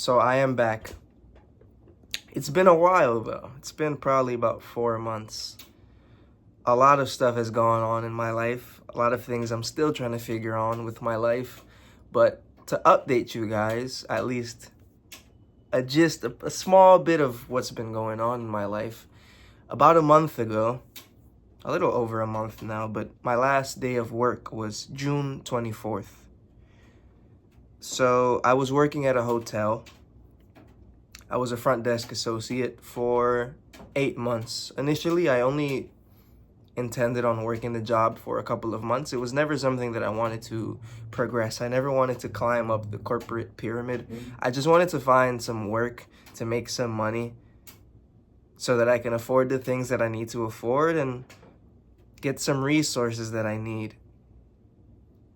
So I am back. It's been a while though. It's been probably about 4 months. A lot of stuff has gone on in my life. A lot of things I'm still trying to figure on with my life. But to update you guys, at least a small bit of what's been going on in my life. About a month ago, a little over a month now, but my last day of work was June 24th. So I was working at a hotel. I was a front desk associate for 8 months. Initially, I only intended on working the job for a couple of months. It was never something that I wanted to progress. I never wanted to climb up the corporate pyramid. I just wanted to find some work to make some money so that I can afford the things that I need to afford and get some resources that I need.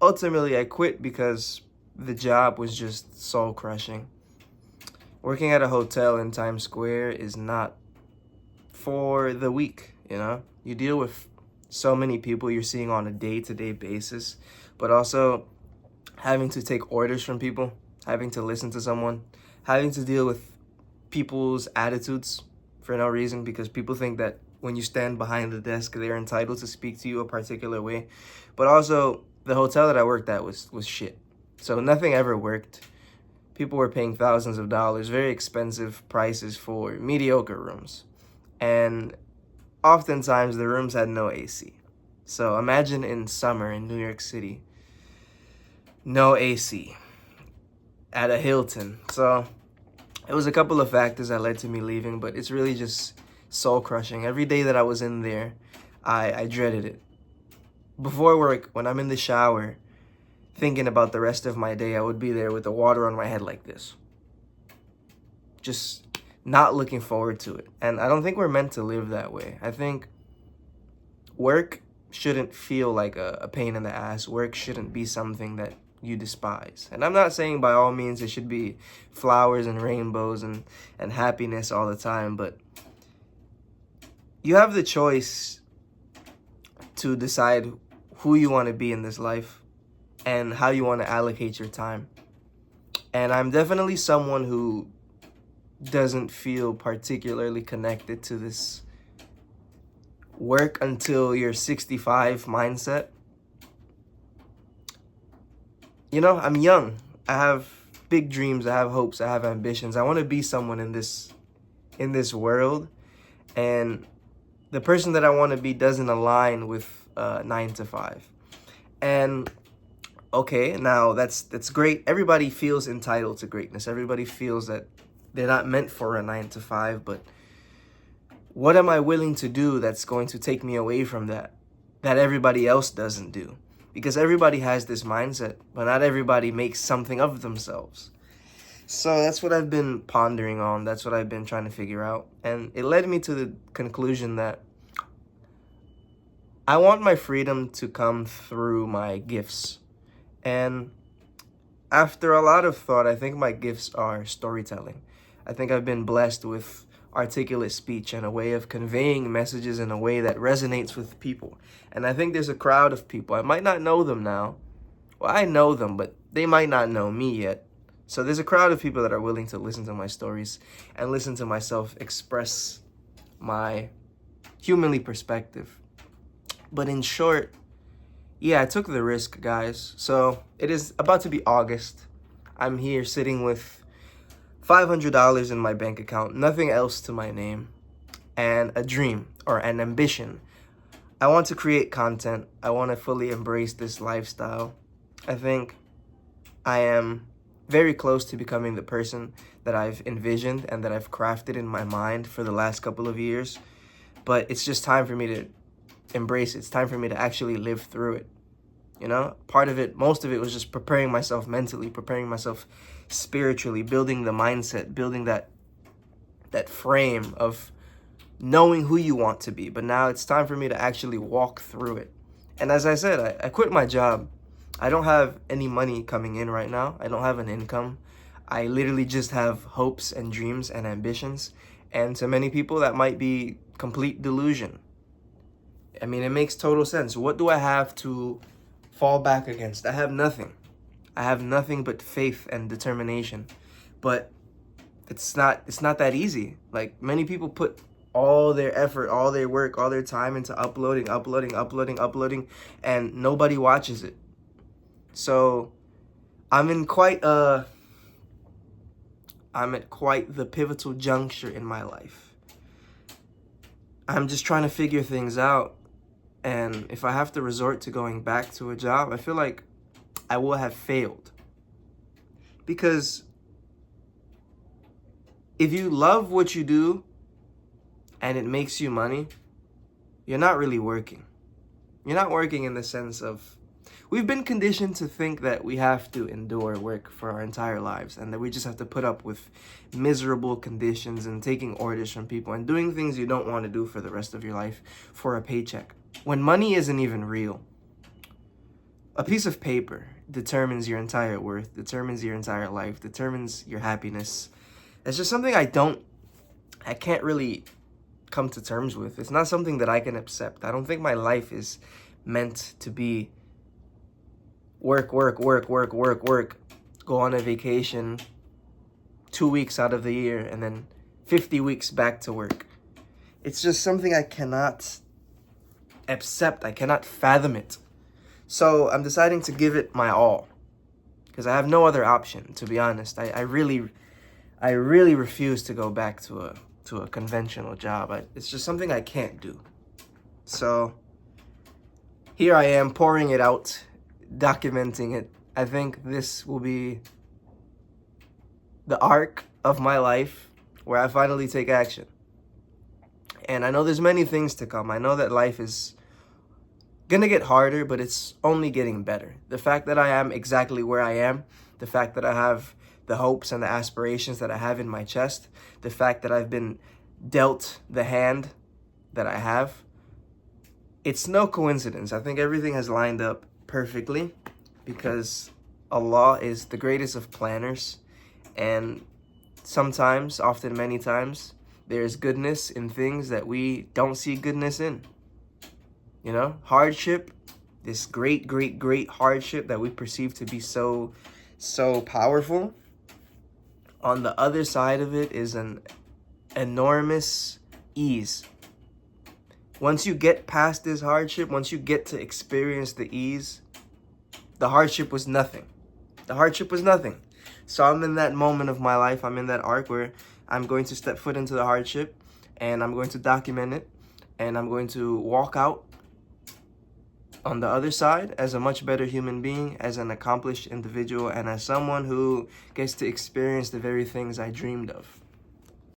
Ultimately, I quit because the job was just soul crushing. Working at a hotel in Times Square is not for the weak, you know? You deal with so many people you're seeing on a day-to-day basis, but also having to take orders from people, having to listen to someone, having to deal with people's attitudes for no reason because people think that when you stand behind the desk, they're entitled to speak to you a particular way. But also, the hotel that I worked at was shit. So nothing ever worked. People were paying thousands of dollars, very expensive prices for mediocre rooms. And oftentimes the rooms had no AC. So imagine in summer in New York City, no AC at a Hilton. So it was a couple of factors that led to me leaving, but it's really just soul crushing. Every day that I was in there, I dreaded it. Before work, when I'm in the shower, thinking about the rest of my day, I would be there with the water on my head like this. Just not looking forward to it. And I don't think we're meant to live that way. I think work shouldn't feel like a pain in the ass. Work shouldn't be something that you despise. And I'm not saying by all means it should be flowers and rainbows and happiness all the time, but you have the choice to decide who you want to be in this life and how you want to allocate your time. And I'm definitely someone who doesn't feel particularly connected to this work until you're 65 mindset. You know, I'm young. I have big dreams, I have hopes, I have ambitions. I want to be someone in this world, and the person that I want to be doesn't align with 9 to 5. And okay, now that's great. Everybody feels entitled to greatness. Everybody feels that they're not meant for a 9 to 5, but what am I willing to do that's going to take me away from that everybody else doesn't do? Because everybody has this mindset, but not everybody makes something of themselves. So that's what I've been pondering on. That's what I've been trying to figure out. And it led me to the conclusion that I want my freedom to come through my gifts. And after a lot of thought, I think my gifts are storytelling. I think I've been blessed with articulate speech and a way of conveying messages in a way that resonates with people. And I think there's a crowd of people. I might not know them now. Well, I know them, but they might not know me yet. So there's a crowd of people that are willing to listen to my stories and listen to myself express my humanly perspective. But in short, yeah, I took the risk, guys. So it is about to be August. I'm here sitting with $500 in my bank account, nothing else to my name, and a dream or an ambition. I want to create content. I want to fully embrace this lifestyle. I think I am very close to becoming the person that I've envisioned and that I've crafted in my mind for the last couple of years. But it's just time for me to embrace it. It's time for me to actually live through it. You know, part of it, most of it was just preparing myself mentally, preparing myself spiritually, building the mindset, building that frame of knowing who you want to be. But now it's time for me to actually walk through it. And as I said, I quit my job. I don't have any money coming in right now. I don't have an income. I literally just have hopes and dreams and ambitions. And to many people, that might be complete delusion. I mean, it makes total sense. What do I have to fall back against? I have nothing. I have nothing but faith and determination. But it's not that easy. Like, many people put all their effort, all their work, all their time into uploading, and nobody watches it. So I'm in quite I'm at quite the pivotal juncture in my life. I'm just trying to figure things out. And if I have to resort to going back to a job, I feel like I will have failed. Because if you love what you do and it makes you money, you're not really working. You're not working in the sense of, we've been conditioned to think that we have to endure work for our entire lives and that we just have to put up with miserable conditions and taking orders from people and doing things you don't want to do for the rest of your life for a paycheck, when money isn't even real. A piece of paper determines your entire worth, determines your entire life, determines your happiness. It's just something I can't really come to terms with. It's not something that I can accept. I don't think my life is meant to be work, go on a vacation 2 weeks out of the year, and then 50 weeks back to work. It's just something I cannot accept. I cannot fathom it. So I'm deciding to give it my all, because I have no other option, to be honest. I really refuse to go back to a conventional job. It's just something I can't do. So here I am, pouring it out, documenting it. I think this will be the arc of my life where I finally take action. And I know there's many things to come. I know that life is gonna get harder, but it's only getting better. The fact that I am exactly where I am, the fact that I have the hopes and the aspirations that I have in my chest, the fact that I've been dealt the hand that I have, it's no coincidence. I think everything has lined up perfectly because Allah is the greatest of planners, and sometimes, often many times, there's goodness in things that we don't see goodness in. You know, hardship, this great hardship that we perceive to be so powerful, on the other side of it is an enormous ease. Once you get past this hardship, once you get to experience the ease, the hardship was nothing. The hardship was nothing. So I'm in that moment of my life, I'm in that arc where I'm going to step foot into the hardship, and I'm going to document it, and I'm going to walk out on the other side as a much better human being, as an accomplished individual, and as someone who gets to experience the very things I dreamed of.